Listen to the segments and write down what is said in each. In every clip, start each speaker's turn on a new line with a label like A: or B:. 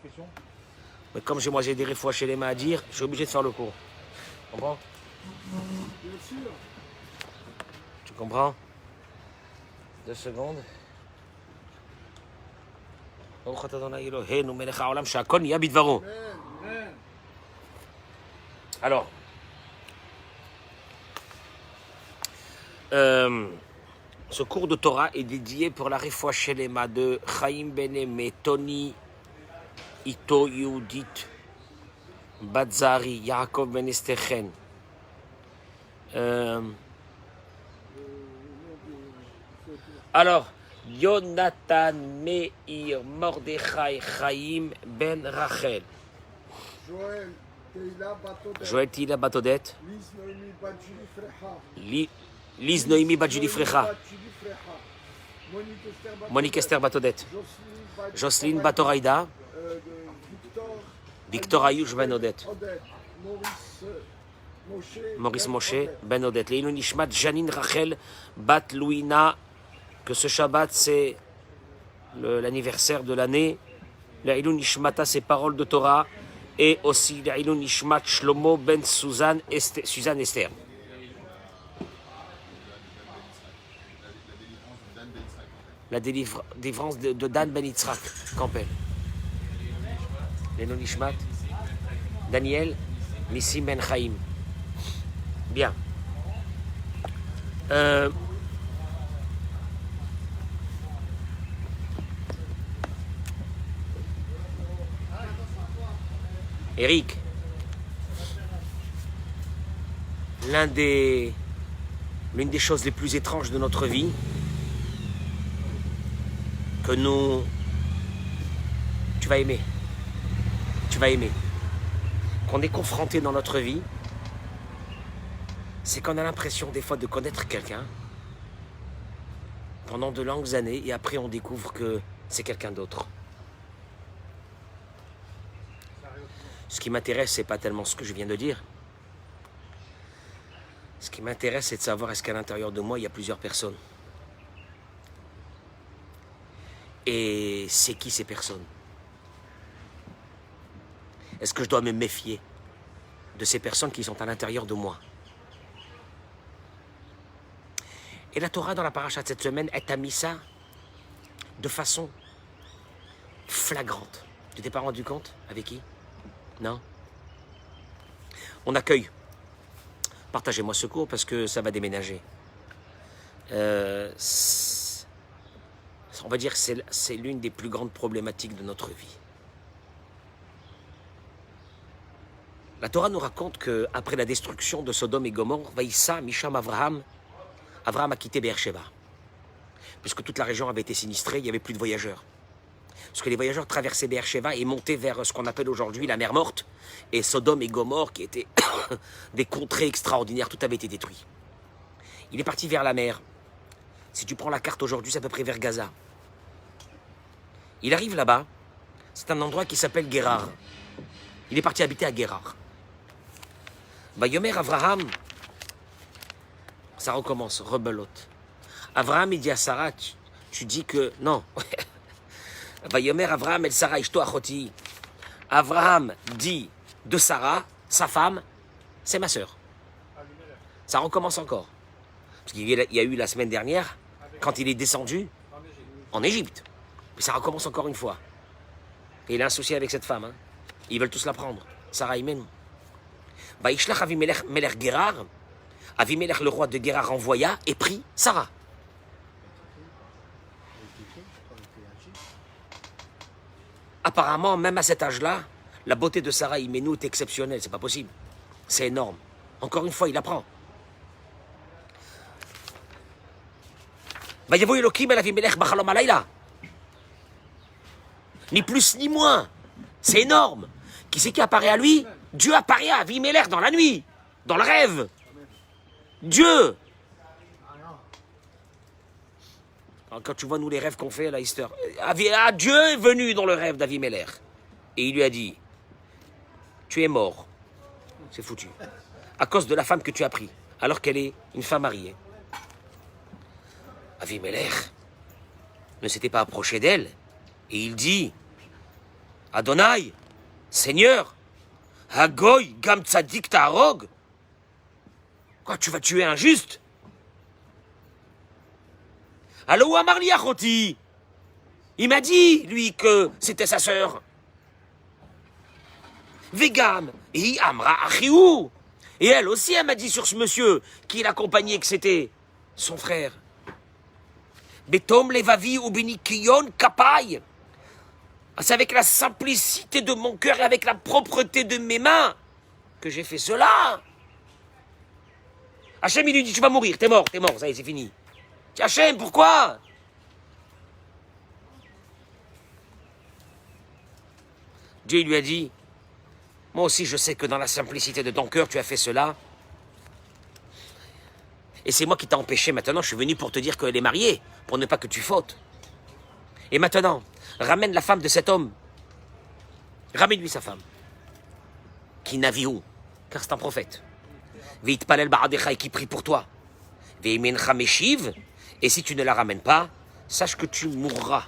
A: question?
B: Mais comme moi j'ai des réfois chez les mains à dire, je suis obligé de faire le cours. Tu comprends?
C: Bien sûr.
B: Tu comprends? 2 secondes. Alors, ce cours de Torah est dédié pour la réfoua shelema de Chaim Benem, Tony, Ito Yehudit, Batzari, Yaakov Ben Estechen. Alors, Jonathan Meir Mordechai Chaim Ben Rachel.
C: Joël Teila Batodet.
B: Joël Tila Batodet.
C: Lise Noémie Badjili Frecha.
B: Lise Noémie Badjuli Frecha.
C: Badjili Frecha.
B: Monique Esther Batodet. Jocelyne Batoraïda. Victor Ayush Ben Odette. Maurice Moshe Ben Odette. Leilou Nishmat Janine Rachel Bat Louina. Que ce Shabbat c'est l'anniversaire de l'année. Leilou Nishmata, ses paroles de Torah. Et aussi Leilou Nishmat Shlomo Ben Suzanne Esther. La délivrance de Dan Ben Yitzhak, Campbell. Leilou Nishmat Daniel Nissim Ben Chaim. Bien. Eric, l'une des choses les plus étranges de notre vie, que tu vas aimer, qu'on est confronté dans notre vie, c'est qu'on a l'impression des fois de connaître quelqu'un pendant de longues années et après on découvre que c'est quelqu'un d'autre. Ce qui m'intéresse, c'est pas tellement ce que je viens de dire. Ce qui m'intéresse, c'est de savoir est-ce qu'à l'intérieur de moi, il y a plusieurs personnes. Et c'est qui ces personnes? Est-ce que je dois me méfier de ces personnes qui sont à l'intérieur de moi? Et la Torah, dans la paracha de cette semaine, elle t'a mis ça de façon flagrante. Tu t'es pas rendu compte? Avec qui? Non? On accueille. Partagez-moi ce cours parce que ça va déménager. On va dire que c'est l'une des plus grandes problématiques de notre vie. La Torah nous raconte qu'après la destruction de Sodome et Gomorrhe, Vaïssa, Misham, Avraham a quitté Beersheba. Puisque toute la région avait été sinistrée, il n'y avait plus de voyageurs. Parce que les voyageurs traversaient Beersheba et montaient vers ce qu'on appelle aujourd'hui la mer Morte. Et Sodome et Gomorrhe, qui étaient des contrées extraordinaires, tout avait été détruit. Il est parti vers la mer. Si tu prends la carte aujourd'hui, c'est à peu près vers Gaza. Il arrive là-bas. C'est un endroit qui s'appelle Guérar. Il est parti habiter à Guérar. Vayomer Avraham, ça recommence, rebelote. Avraham, il dit à Sarah, tu dis que... Non. Vayomer Avraham el Sarah ishto achoti. Avraham dit de Sarah, sa femme, c'est ma sœur. Ça recommence encore. Parce qu'il y a eu la semaine dernière, quand il est descendu en Égypte. Mais ça recommence encore une fois. Et il a un souci avec cette femme. Hein. Ils veulent tous la prendre. Sarah Imen. Vaishlach Avimelech Melech Gerar. Avimelech, le roi de Guérar, envoya et prit Sarah. Apparemment, même à cet âge-là, la beauté de Sarah Imenou est exceptionnelle. C'est pas possible. C'est énorme. Encore une fois, il apprend. Vayavo Elohim el Avimelech b'chalom halayla. Ni plus ni moins. C'est énorme. Qui c'est qui apparaît à lui? Dieu apparaît à Avimelech dans la nuit, dans le rêve. Dieu. Alors, quand tu vois nous les rêves qu'on fait, la histoire, Dieu est venu dans le rêve d'Avimelech. Et il lui a dit, tu es mort. C'est foutu. À cause de la femme que tu as pris, alors qu'elle est une femme mariée. Avimelech ne s'était pas approché d'elle. Et il dit, Adonai, Seigneur, Hagoy, Gam Tzadik Ta'arog. Quoi, tu vas tuer un juste? Allô, Amarli Achoti? Il m'a dit, lui, que c'était sa sœur. Vegam, et Amra Achiou. Et elle aussi, elle m'a dit sur ce monsieur qui l'accompagnait que c'était son frère. Betom levavi ou benikiyon kapai. C'est avec la simplicité de mon cœur et avec la propreté de mes mains que j'ai fait cela. Hachem, il lui dit, tu vas mourir, t'es mort, ça y est, c'est fini. Hachem, pourquoi? Dieu lui a dit, moi aussi je sais que dans la simplicité de ton cœur, tu as fait cela. Et c'est moi qui t'ai empêché maintenant, je suis venu pour te dire qu'elle est mariée, pour ne pas que tu fautes. Et maintenant, ramène la femme de cet homme. Ramène-lui sa femme. Qui naviou, car c'est un prophète. Veit palel ba'adecha, qui prie pour toi. Veimencha meshiv, et si tu ne la ramènes pas, sache que tu mourras.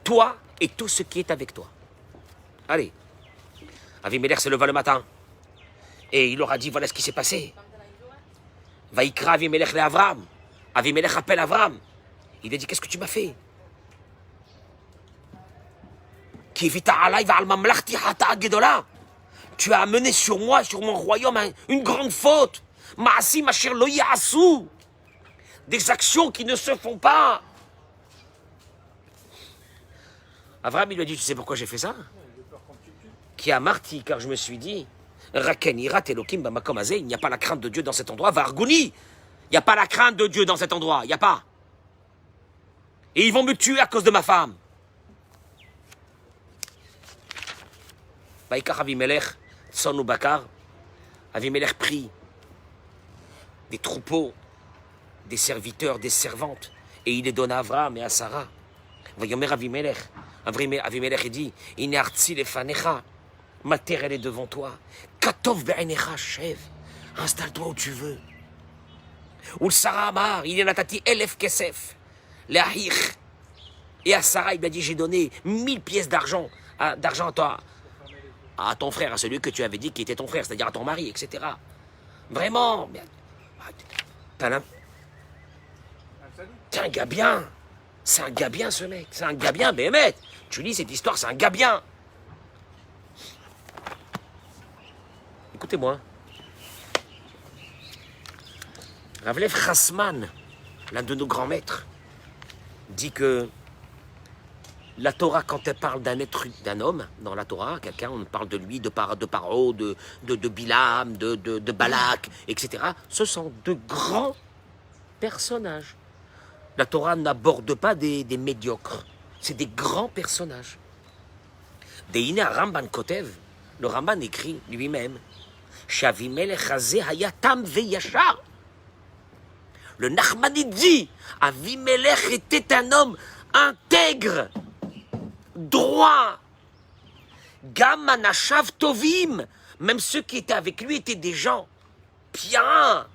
B: Toi et tout ce qui est avec toi. Allez. Avimelech se leva le matin. Et il leur a dit, voilà ce qui s'est passé. Vaikra Avimelech le Avram. Avimelech appelle Avram. Il a dit, qu'est-ce que tu m'as fait? Tu as amené sur moi, sur mon royaume, une grande faute. Des actions qui ne se font pas. Avram, il lui a dit, tu sais pourquoi j'ai fait ça? Qui a marti, car je me suis dit, Raken irat Elokim bamakom hazeh, il n'y a pas la crainte de Dieu dans cet endroit. Vargouni, il n'y a pas la crainte de Dieu dans cet endroit, il n'y a pas. Et ils vont me tuer à cause de ma femme. Vaikach Avimelech, son ou Bakar, Avimelech prit des troupeaux, des serviteurs, des servantes, et il les donna à Avraham et à Sarah. Vayomer Avimelech, Avimelech dit, Ineartzi lefanecha, ma terre elle est devant toi. Katov be'enecha shev, installe-toi où tu veux. Ou Sarah Amar, il y en a tati elef kesef, le'ahich. Et à Sarah, il lui a dit, j'ai donné 1000 pièces d'argent à toi, à ton frère, à celui que tu avais dit qui était ton frère, c'est-à-dire à ton mari, etc. Vraiment, t'es un gars bien. C'est un gars bien, ce mec. C'est un gars bien, Béhémet. Tu lis cette histoire, c'est un gars bien. Écoutez-moi. Ravlev Chasman, l'un de nos grands maîtres, dit que la Torah, quand elle parle d'un homme, dans la Torah, quelqu'un, on parle de lui, de Paro, de Bilam, de Balak, etc. Ce sont de grands personnages. La Torah n'aborde pas des médiocres. C'est des grands personnages. Deine Ramban Kotev, le Ramban écrit lui-même, Shavimelech hazeh hayatam veyashar. Le Nachmani dit, Avimelech était un homme intègre, droit. Gam anashav tovim, même ceux qui étaient avec lui étaient des gens bien.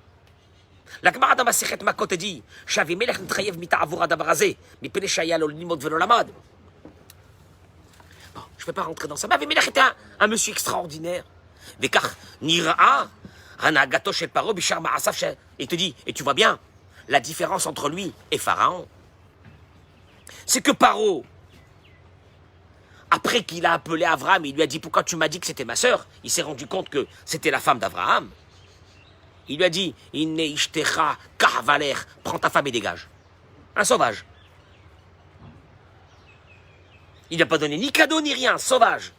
B: La Gemara dans Masechet Makot dit, Shavimelech n'trayev mita'avura dabarazé, mipene shaya lo limod velo lamad. Bon, je ne vais pas rentrer dans ça. Mais Avimelech était un monsieur extraordinaire. Vekach nira'a hanagato shel paro bishar ma'asaf. Il te dit, et tu vois bien, la différence entre lui et Pharaon, c'est que Paro, après qu'il a appelé Abraham, il lui a dit, pourquoi tu m'as dit que c'était ma sœur? Il s'est rendu compte que c'était la femme d'Abraham. Il lui a dit, Inne ishtecha kahvaler, prends ta femme et dégage. Un sauvage. Il n'a pas donné ni cadeau ni rien, sauvage.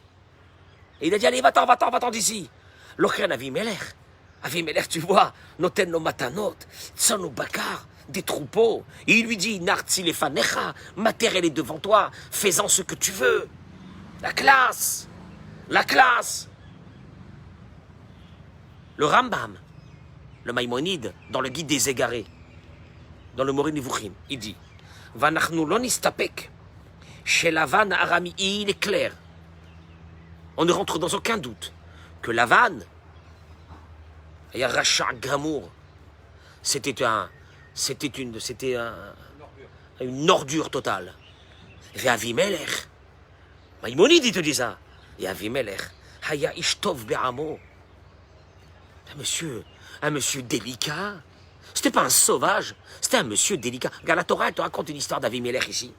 B: Et il a dit, allez, va-t'en d'ici. Lochen Avimelech. Avimelech, tu vois, noten no matanot, tson bakar, des troupeaux. Et il lui dit, nartzi lefanecha, ma terre elle est devant toi, fais-en ce que tu veux. La classe. La classe. Le Rambam, le Maïmonide, dans le guide des égarés, dans le Moreh Nevuchim, il dit, Vanachnu lo nistapek, chez Lavan Arami, il est clair. On ne rentre dans aucun doute que Lavan, et Racha Gamour, c'était une ordure totale. Et Avimelech, Maïmonide, il te dit ça. Et Avimelech, Haya Ishtov Be'amo. Un monsieur délicat. C'était pas un sauvage, c'était un monsieur délicat. Regarde, la Torah, elle te raconte une histoire d'Avimelech ici.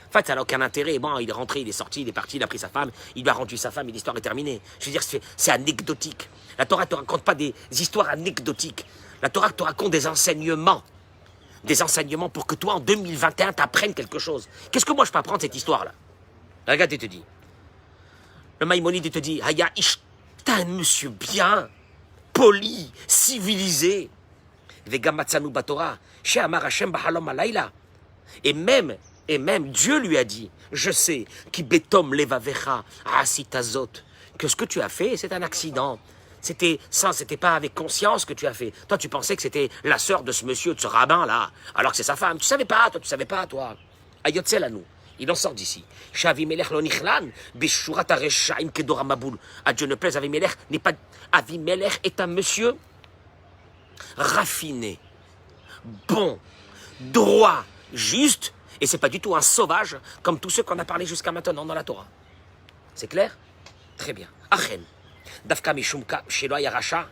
B: En fait, ça n'a aucun intérêt. Bon, il est rentré, il est sorti, il est parti, il a pris sa femme, il lui a rendu sa femme et l'histoire est terminée. Je veux dire, c'est anecdotique. La Torah ne te raconte pas des histoires anecdotiques. La Torah te raconte des enseignements. Des enseignements pour que toi, en 2021, t'apprennes quelque chose. Qu'est-ce que moi, je peux apprendre cette histoire-là? Regarde, il te dit. Le Maïmonide, il te dit, Haya Ish, t'es un monsieur bien, poli, civilisé. Vegamatsanu Batora, Chez Amar Hashem Bahalom Alayla. Et même Dieu lui a dit, je sais, qui betom levavecha asitazot, que ce que tu as fait, c'est un accident. C'était pas avec conscience que tu as fait. Toi, tu pensais que c'était la sœur de ce monsieur, de ce rabbin-là, alors que c'est sa femme. Tu savais pas, toi. Ayotzel à nous. Il en sort d'ici. Avimelech lo nichlan, bishurat hareshaim kedor hamaboul. À Dieu ne plaise, Avimelech n'est pas... Avimelech est un monsieur raffiné, bon, droit, juste, et c'est pas du tout un sauvage comme tous ceux qu'on a parlé jusqu'à maintenant dans la Torah. C'est clair? Très bien. Achen, Dafka Mishumka Shelo ya Racha,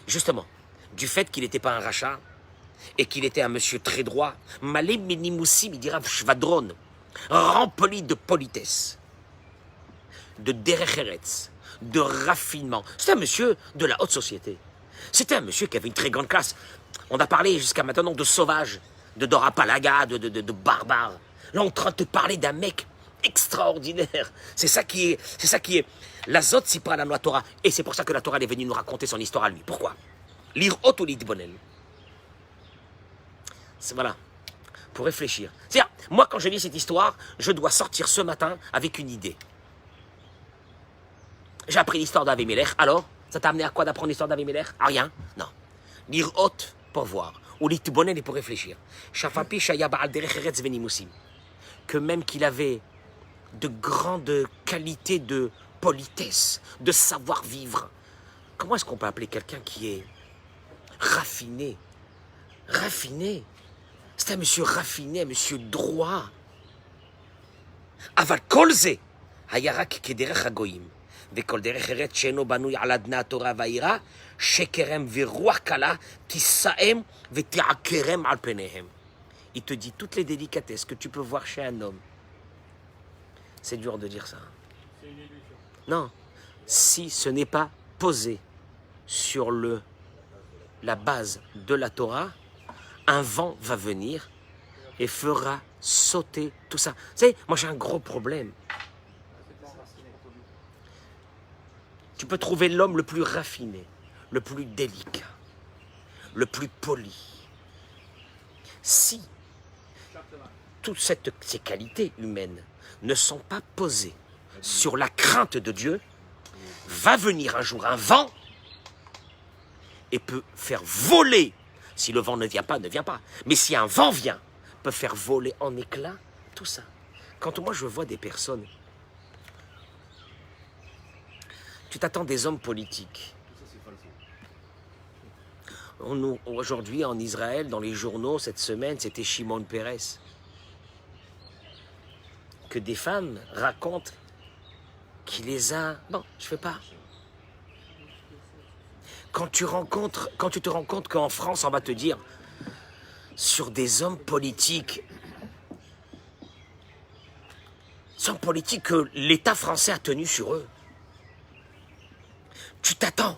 B: justement, du fait qu'il n'était pas un rachat et qu'il était un monsieur très droit, Malé Minimoussim, il dira Shvadron, rempli de politesse, de derech eretz, de raffinement. C'est un monsieur de la haute société. C'était un monsieur qui avait une très grande classe. On a parlé jusqu'à maintenant de sauvage, de Dorapalaga, de barbare. Là, on est en train de te parler d'un mec extraordinaire. C'est ça qui est la zot si pas la Torah. Et c'est pour ça que la Torah est venue nous raconter son histoire à lui. Pourquoi? Lire Hot ou Lidbonel. Voilà. Pour réfléchir. C'est-à-dire, moi, quand je lis cette histoire, je dois sortir ce matin avec une idée. J'ai appris l'histoire d'Avimelech, alors ça t'a amené à quoi d'apprendre l'histoire d'Avimelech? À rien? Non. Lire Hot pour voir. Ou Litbonel et pour réfléchir. Shafapi Shaya Baal Derech Eretz Venimusim. Que même qu'il avait de grandes qualités de politesse, de savoir-vivre. Comment est-ce qu'on peut appeler quelqu'un qui est raffiné? Raffiné. C'est un monsieur raffiné, un monsieur droit. Aval Kolze. Hayarak Kederech Hagoyim. וכל דרך ארץ שאינו בנוי על אדני התורה והיראה, שקרם ורוח קלה תישאם ותעקרם על פניהם. Il te dit toutes les délicatesses que tu peux voir chez un homme. C'est dur de dire ça. C'est une illusion. Non, si ce n'est pas posé sur la base de la Torah, un vent va venir et fera sauter tout ça. Vous savez, moi j'ai un gros problème. Tu peux trouver l'homme le plus raffiné, le plus délicat, le plus poli. Si toutes ces qualités humaines ne sont pas posées sur la crainte de Dieu, va venir un jour un vent et peut faire voler. Si le vent ne vient pas, ne vient pas. Mais si un vent vient, peut faire voler en éclats tout ça. Quand moi je vois des personnes, tu t'attends des hommes politiques. Aujourd'hui, en Israël, dans les journaux, cette semaine, c'était Shimon Peres. Que des femmes racontent qu'il les a... Bon, je ne fais pas. Quand tu te rends compte qu'en France, on va te dire, sur des hommes politiques que l'État français a tenu sur eux, tu t'attends.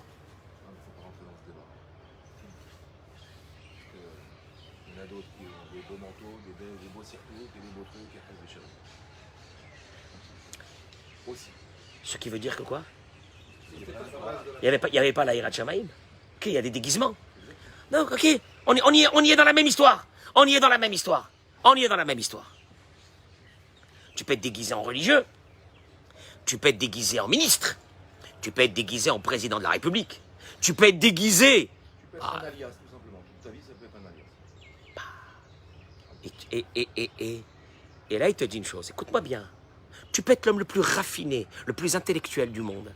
A: Il y en a d'autres qui ont des beaux manteaux, des beaux circuits, des beaux trucs, qui appellent des choses. Aussi.
B: Ce qui veut dire que quoi? Il n'y avait pas la Hirat Shamaïm. Ok, il y a des déguisements. Non, ok, on y est dans la même histoire. On y est dans la même histoire. Tu peux être déguisé en religieux. Tu peux être déguisé en ministre. Tu peux être déguisé en président de la République. Tu peux être déguisé...
A: Tu peux être un alias, tout simplement. Toute ta vie, ça peut être un alias.
B: Et là, il te dit une chose. Écoute-moi bien. Tu peux être l'homme le plus raffiné, le plus intellectuel du monde.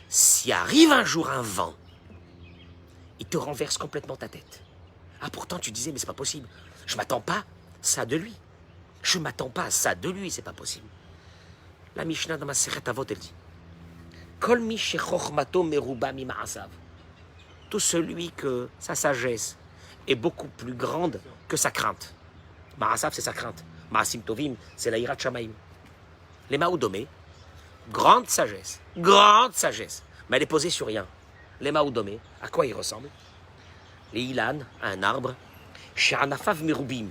B: Si arrive un jour un vent, il te renverse complètement ta tête. Ah, pourtant, tu disais, mais c'est pas possible. Je m'attends pas ça de lui. C'est pas possible. La Mishnah dans ma Masechet Avot, elle dit... Kol mi shechochmato meruba mi ma'asav. Tout celui que sa sagesse est beaucoup plus grande que sa crainte. Ma'asav, c'est sa crainte. Ma'asim tovim, c'est la hirat shamaim. Les maoudomé, grande sagesse, mais elle est posée sur rien. Les maoudomé, à quoi ils ressemblent? Les ilan, un arbre, she'anafav merubim,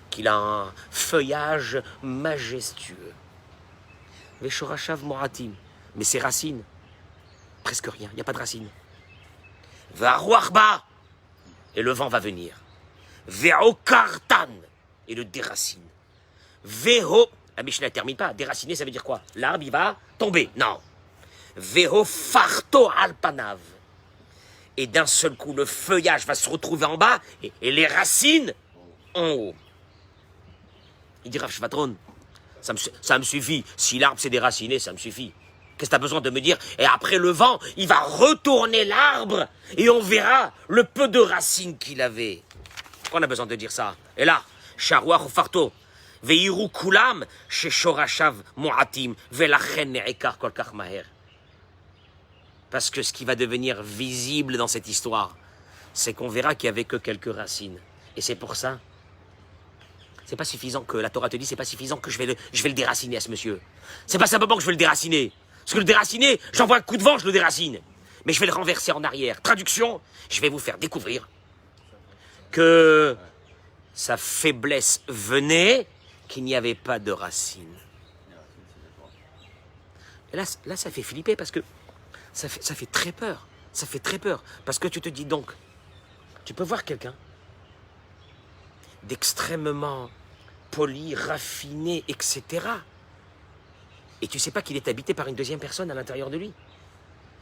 B: qu'il a un feuillage majestueux. Veshorashav moratim, mais ses racines, presque rien, il n'y a pas de racines. Varouarba, et le vent va venir. Veokartan, et le déracine. Veho, la Mishnah ne termine pas, déraciner ça veut dire quoi? L'arbre il va tomber, non. Veho farto alpanav. Et d'un seul coup, le feuillage va se retrouver en bas et les racines en haut. Il dit Rav Shvatron, ça me suffit. Si l'arbre s'est déraciné, ça me suffit. Qu'est-ce que tu as besoin de me dire? Et après le vent, il va retourner l'arbre et on verra le peu de racines qu'il avait. Pourquoi on a besoin de dire ça? Et là, Sharouach ou Farto, Veiru Kulam, chez Shorashav Moatim, Velachen Ne'ekar Kolkach Maher. Parce que ce qui va devenir visible dans cette histoire, c'est qu'on verra qu'il n'y avait que quelques racines. Et c'est pour ça, c'est pas suffisant que la Torah te dit, c'est pas suffisant que je vais le déraciner à ce monsieur. C'est pas simplement que je vais le déraciner. Parce que le déraciner, j'envoie un coup de vent, je le déracine. Mais je vais le renverser en arrière. Traduction, je vais vous faire découvrir que sa faiblesse venait qu'il n'y avait pas de racines. Et là, ça fait flipper parce que ça fait très peur. Ça fait très peur. Parce que tu te dis donc, tu peux voir quelqu'un d'extrêmement poli, raffiné, etc. Et tu sais pas qu'il est habité par une deuxième personne à l'intérieur de lui.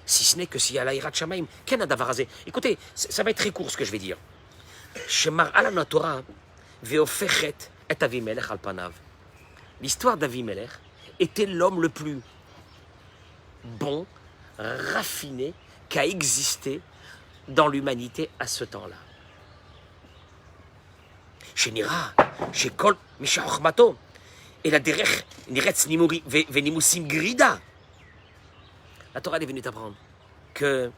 B: Si ce n'est que s'il y a la hirat shamaim, ken adavarazé. Écoutez, ça va être très court ce que je vais dire. Shemar ala Torah veofechet et Avimelech al panav. L'histoire d'Avimelech était l'homme le plus bon, raffiné qu'a existé dans l'humanité à ce temps-là. Chez Nira, chez Kol, Misha Ochmato, et la derech, Niretz Nimuri, Venimusim Grida. La Torah est venue t'apprendre que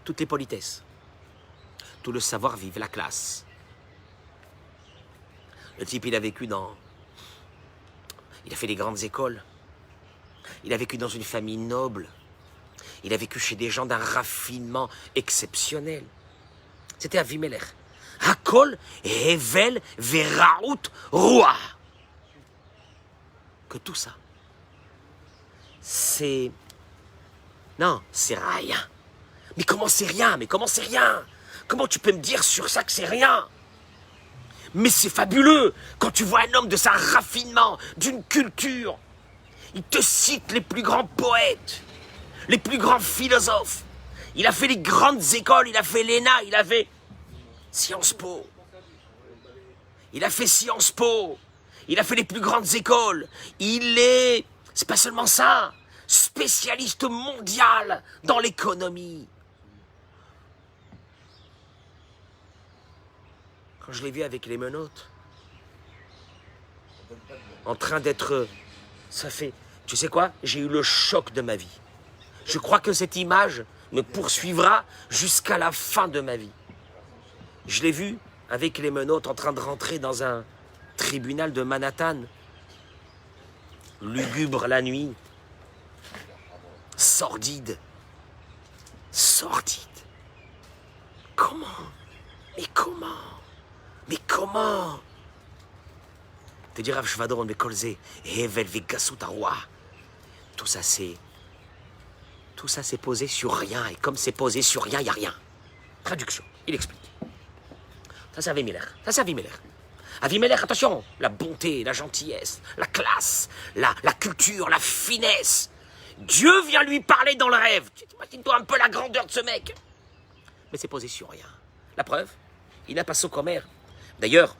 B: toutes les politesses, tout le savoir-vivre, la classe. Le type, il a vécu il a fait des grandes écoles. Il a vécu dans une famille noble. Il a vécu chez des gens d'un raffinement exceptionnel. C'était Avimelech. Hakol, Hevel, Veraout, Roi. Que tout ça, c'est... Non, c'est rien. Mais comment c'est rien? Mais comment c'est rien? Comment tu peux me dire sur ça que c'est rien? Mais c'est fabuleux quand tu vois un homme de sa raffinement, d'une culture. Il te cite les plus grands poètes, les plus grands philosophes. Il a fait les grandes écoles, il a fait l'ENA, il a fait Sciences Po. Il a fait Sciences Po. Il a fait les plus grandes écoles. C'est pas seulement ça, spécialiste mondial dans l'économie. Quand je l'ai vu avec les menottes, en train d'être... Ça fait... Tu sais quoi? J'ai eu le choc de ma vie. Je crois que cette image me poursuivra jusqu'à la fin de ma vie. Je l'ai vu avec les menottes en train de rentrer dans un tribunal de Manhattan. Lugubre la nuit. Sordide. Sordide. Comment? Mais comment? Mais comment? Te dire Rav Shvadron de Kolze, Hevel Vegasut Arwa. Tout ça c'est posé sur rien. Et comme c'est posé sur rien, il n'y a rien. Traduction, il explique. Ça c'est Avimelech. Ça c'est Avimelech. Avimelech, attention, la bonté, la gentillesse, la classe, la culture, la finesse. Dieu vient lui parler dans le rêve. Tu t'imagines-toi un peu la grandeur de ce mec. Mais c'est posé sur rien. La preuve, il n'a pas Sokomer. D'ailleurs,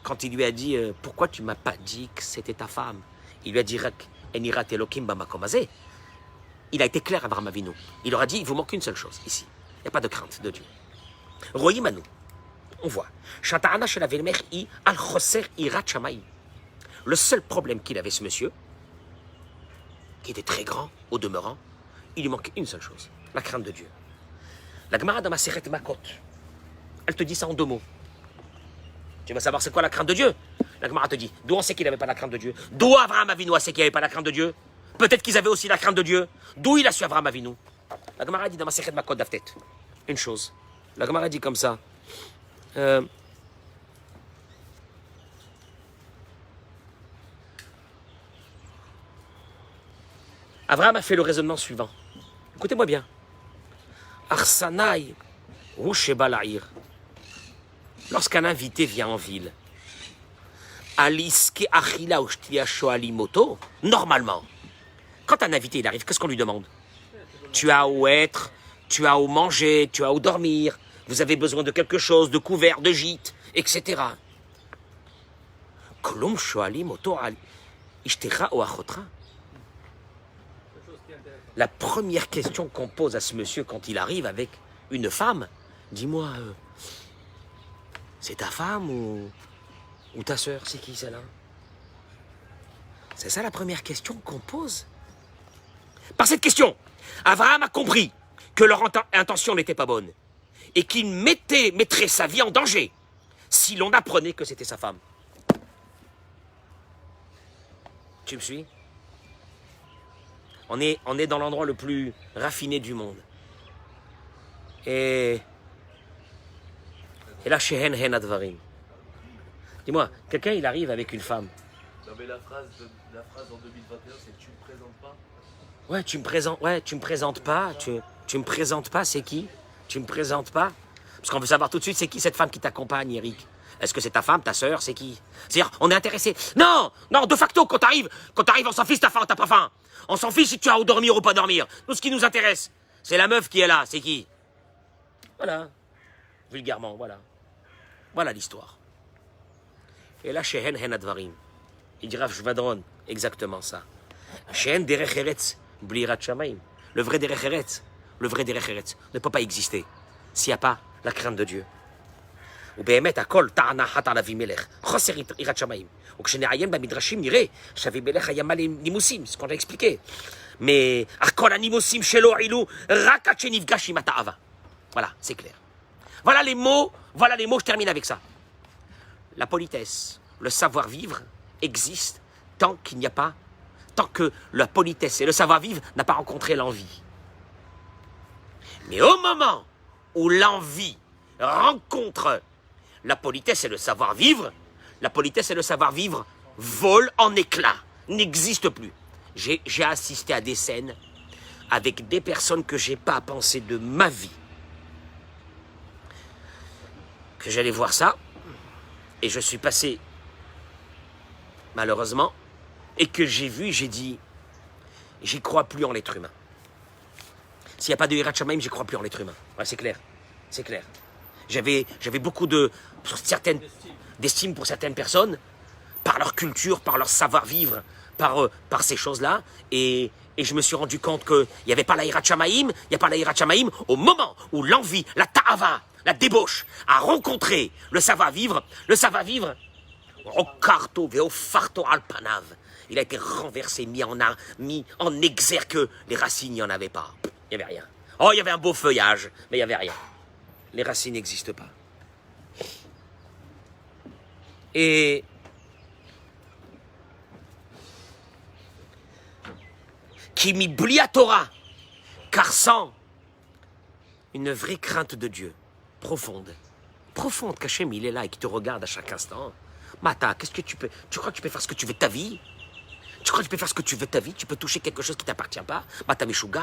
B: quand il lui a dit pourquoi tu m'as pas dit que c'était ta femme, il lui a dit Enirat Elokim Bamakomazé. Il a été clair à Abraham Avinu. Il leur a dit il vous manque une seule chose ici. Il n'y a pas de crainte de Dieu. Royim Manu. On voit. Shata'ana shel Avimelech i al choser irat shamaim. Le seul problème qu'il avait ce monsieur, qui était très grand, au demeurant, il lui manquait une seule chose, la crainte de Dieu. La Gemara dans Maseret Makot, elle te dit ça en 2 mots. Tu vas savoir c'est quoi la crainte de Dieu? La Gemara te dit, d'où on sait qu'il n'avait pas la crainte de Dieu? D'où Abraham Avinu a sait qu'il n'avait pas la crainte de Dieu? Peut-être qu'ils avaient aussi la crainte de Dieu. D'où il a su Abraham Avinu? La Gemara dit dans Maseret Makot d'Aftet, une chose. La Gemara dit comme ça. Abraham a fait le raisonnement suivant. Écoutez-moi bien. Arsanaï, Roucheba Laïr. Lorsqu'un invité vient en ville, Aliske Achila Ushtia Shoalimoto, normalement, quand un invité il arrive, qu'est-ce qu'on lui demande? Tu as où être, tu as où manger, tu as où dormir, vous avez besoin de quelque chose, de couvert, de gîte, etc. Kolom Shoalimoto Ishtecha ou Achotra. La première question qu'on pose à ce monsieur quand il arrive avec une femme, dis-moi, c'est ta femme ou ta sœur? C'est qui celle-là? C'est ça la première question qu'on pose. Par cette question, Abraham a compris que leur intention n'était pas bonne et qu'il mettrait sa vie en danger si l'on apprenait que c'était sa femme. Tu me suis? On est dans l'endroit le plus raffiné du monde. Et là, Shehen Hen Advarim. Dis-moi, quelqu'un il arrive avec une femme.
A: Non mais la phrase en 2021 c'est tu me présentes pas.
B: Ouais, tu me présentes pas. Tu me présentes pas, c'est qui? Tu me présentes pas? Parce qu'on veut savoir tout de suite c'est qui cette femme qui t'accompagne, Eric. Est-ce que c'est ta femme, ta sœur, c'est qui? C'est-à-dire, on est intéressé. Non, de facto, quand t'arrives, on s'en fiche, t'as faim, t'as pas faim. On s'en fiche si tu as où dormir ou pas dormir. Nous, ce qui nous intéresse, c'est la meuf qui est là, c'est qui? Voilà. Vulgairement, voilà. Voilà l'histoire. Et là, Shehen Hen Advarim. Il dira Shvadron, exactement ça. Shehen Derech Eretz, Blirat Shamaim. Le vrai Derech Eretz, ne peut pas exister s'il n'y a pas la crainte de Dieu. ובאמת הכל טענה אחת על אבימלך, חוסר יראת שמיים. וכשנעיין במדרשים נראה שאבימלך היה מלא נימוסים, זה qu'on a expliqué. Mais כל הנימוסים שלו עילו רק עד שנפגש עם התאווה. Voilà, c'est clair. Voilà les mots, je termine avec ça. La politesse, le savoir-vivre existe tant que la politesse et le savoir-vivre n'a pas rencontré l'envie. Mais au moment où l'envie rencontre la politesse et le savoir-vivre, volent en éclats, n'existent plus. J'ai assisté à des scènes avec des personnes que j'ai pas pensé de ma vie. Que j'allais voir ça, et je suis passé, malheureusement, et que j'ai vu, j'ai dit, j'y crois plus en l'être humain. S'il n'y a pas de Hirat Shamayim, j'y crois plus en l'être humain. Ouais, c'est clair, c'est clair. J'avais beaucoup d'estime pour certaines personnes, par leur culture, par leur savoir-vivre, par ces choses-là. Et je me suis rendu compte qu'il n'y avait pas la Hirat Shamayim, au moment où l'envie, la ta'ava, la débauche, a rencontré le savoir-vivre, Okarto veofarto alpanav. Il a été renversé, mis en exergue que les racines, il n'y en avait pas. Il n'y avait rien. Oh, il y avait un beau feuillage, mais il n'y avait rien. Les racines n'existent pas. Et qui m'oublie à Torah, car sans une vraie crainte de Dieu, profonde, qu'Hachem il est là et qui te regarde à chaque instant. Mata, qu'est-ce que tu crois que tu peux faire ce que tu veux de ta vie? Tu crois que tu peux faire ce que tu veux de ta vie? Tu peux toucher quelque chose qui ne t'appartient pas? Mata Meshuga.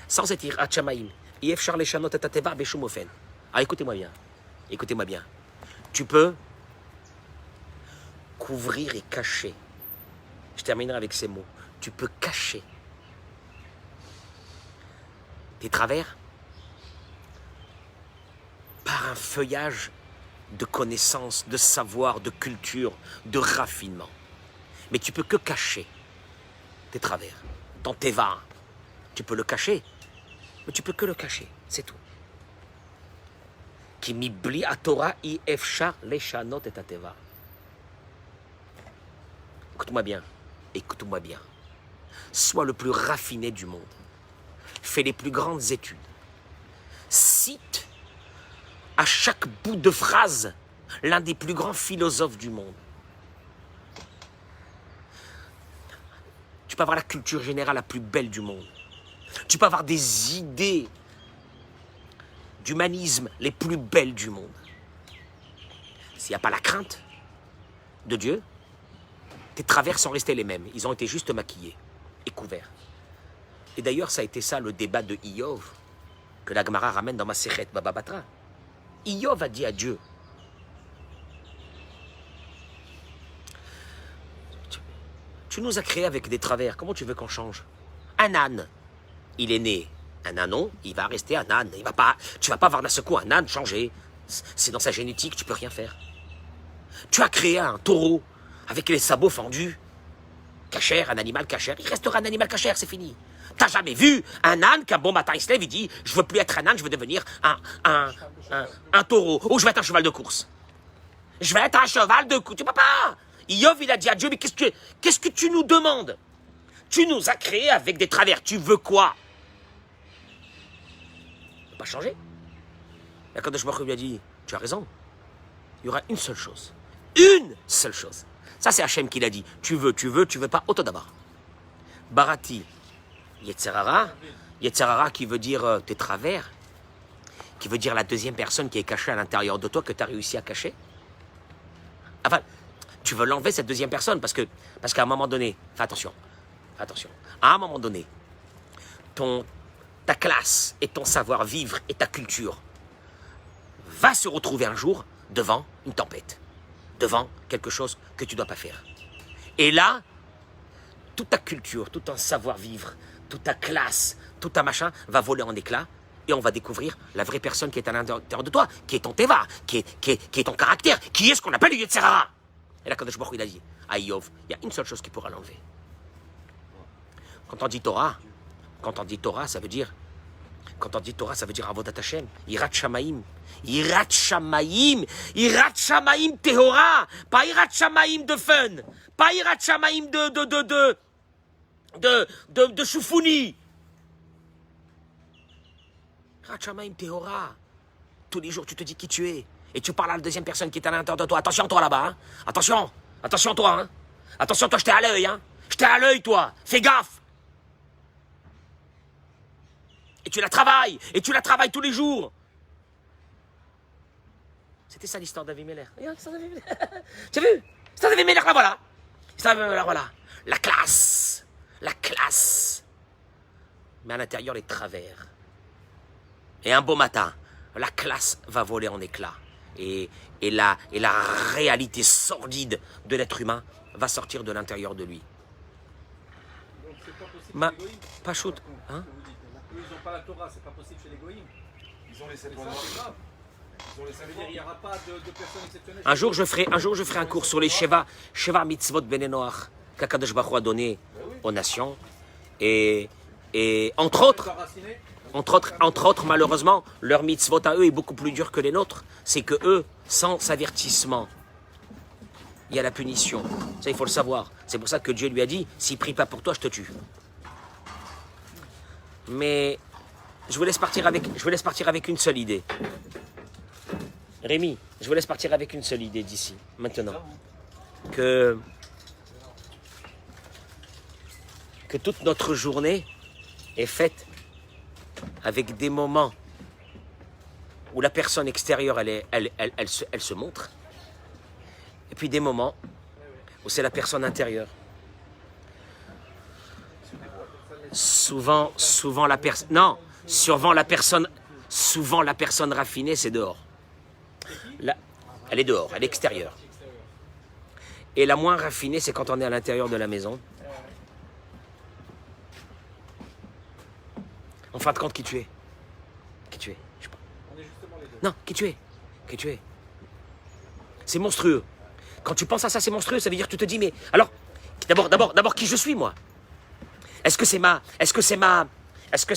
B: Sans cette Hirat Shamayim, Yefchar Leshanot et Tateva Beshum Ofen. Ah, écoutez-moi bien. Tu peux couvrir et cacher. Je terminerai avec ces mots. Tu peux cacher tes travers par un feuillage de connaissances, de savoir, de culture, de raffinement. Mais tu peux que cacher tes travers. Ton teva, tu peux le cacher, mais tu peux que le cacher, c'est tout. Ki mibli a Torah i efshar leshanot et teva. Écoute-moi bien. sois le plus raffiné du monde. Fais les plus grandes études. Cite à chaque bout de phrase l'un des plus grands philosophes du monde. Tu peux avoir la culture générale la plus belle du monde. Tu peux avoir des idées d'humanisme les plus belles du monde. S'il n'y a pas la crainte de Dieu, tes travers sont restés les mêmes. Ils ont été juste maquillés et couverts. Et d'ailleurs, ça a été ça le débat de Iyov, que la Gemara ramène dans Masechet Baba Batra. Iyov a dit à Dieu, tu nous as créés avec des travers, comment tu veux qu'on change? Un âne, il est né un ânon, il va rester un âne. Tu vas pas voir d'un seul coup un âne changer. C'est dans sa génétique, tu peux rien faire. Tu as créé un taureau avec les sabots fendus. Cachère, un animal cachère. Il restera un animal cachère, c'est fini. T'as jamais vu un âne qu'un bon matin il se lève, il dit je veux plus être un âne, je veux devenir un taureau. Ou je vais être un cheval de course. Je vais être un cheval de course. Tu peux pas. Iyov, il a dit à Dieu, mais qu'est-ce que tu nous demandes? Tu nous as créés avec des travers. Tu veux quoi? Pas changer. Et quand je lui a dit, tu as raison. Il y aura une seule chose. Une seule chose. Ça, c'est Hachem qui l'a dit. Tu veux pas, auto d'abord. Barati, Yetzerara. Yetzerara qui veut dire tes travers, qui veut dire la deuxième personne qui est cachée à l'intérieur de toi, que tu as réussi à cacher. Enfin, tu veux l'enlever, cette deuxième personne, parce qu'à un moment donné, fais attention, à un moment donné, ta classe et ton savoir-vivre et ta culture va se retrouver un jour devant une tempête, devant quelque chose que tu ne dois pas faire. Et là, toute ta culture, tout ton savoir-vivre, toute ta classe, tout ta machin va voler en éclats et on va découvrir la vraie personne qui est à l'intérieur de toi, qui est ton teva, qui est ton caractère, qui est ce qu'on appelle le Yetzerara. Et là, quand Kadosh Baruch Hu, il a dit à Iyov, il y a une seule chose qui pourra l'enlever. Quand on dit Torah, ça veut dire Avodat Hashem, Yirat Shamaim. Yirat Shamaim Tehora, pas Yirat Shamaim de fun, pas Yirat Shamaim de Shoufouni. Yirat Shamaim Tehora. Tous les jours, tu te dis qui tu es. Et tu parles à la deuxième personne qui est à l'intérieur de toi. Attention, toi, là-bas. Hein. Attention, toi. Hein. Attention, toi, je t'ai à l'œil. Hein. Je t'ai à l'œil, toi. Fais gaffe. Et tu la travailles tous les jours. C'était ça l'histoire d'Avimelech. Regarde l'histoire d'Avimelech. Tu as vu? L'histoire d'Avimelech, là, voilà. L'histoire d'Avimelech, voilà. La classe. Mais à l'intérieur, les travers. Et un beau matin, la classe va voler en éclats. Et la réalité sordide de l'être humain va sortir de l'intérieur de lui.
A: Donc c'est pas possible chez les goïms.
B: Pas shoot. Hein?
A: Eux, ils n'ont pas la Torah, c'est pas possible chez les goïms. Ils ont les 7 points noirs. Ils ont les 7 points. Il n'y aura pas de personnes exceptionnelles. Un jour, je ferai un cours sur les Sheva Mitzvot Bnei Noach qu'Akadosh Baruch Hu a donné aux nations. Et entre autres, malheureusement, leur mitzvot à eux est beaucoup plus dur que les nôtres. C'est que eux, sans avertissement, il y a la punition. Ça, il faut le savoir. C'est pour ça que Dieu lui a dit, s'il prie pas pour toi, je te tue. Mais je vous laisse partir avec une seule idée. Rémi, je vous laisse partir avec une seule idée d'ici, maintenant. Que toute notre journée est faite avec des moments où la personne extérieure, elle se montre, et puis des moments où c'est la personne intérieure. Souvent la personne raffinée, c'est dehors. Elle est dehors, elle est extérieure. Et la moins raffinée, c'est quand on est à l'intérieur de la maison. En fin de compte, qui tu es? Je sais pas. Non, qui tu es? C'est monstrueux. Quand tu penses à ça, c'est monstrueux. Ça veut dire que tu te dis, mais alors, d'abord, qui je suis, moi? Est-ce que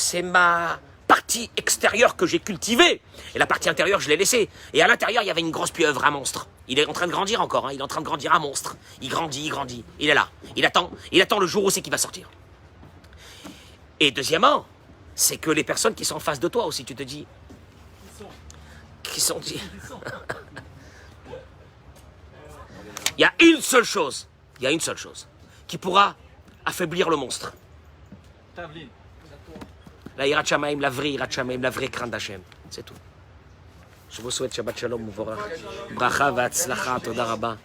A: c'est ma partie extérieure que j'ai cultivée? Et la partie intérieure, je l'ai laissée. Et à l'intérieur, il y avait une grosse pieuvre, un monstre. Il est en train de grandir encore. Hein. Il est en train de grandir, un monstre. Il grandit. Il est là. Il attend le jour où c'est qu'il va sortir.
B: Et deuxièmement, c'est que les personnes qui sont en face de toi aussi, tu te dis... Qui sont dit... Il y a une seule chose, qui pourra affaiblir le monstre. La Yirat Shamaim, la vraie Yirat Shamaim, la vraie crainte d'Hachem. C'est tout. Je vous souhaite Shabbat Shalom, Muvorach. Bracha v'atzlacha, toda rabba.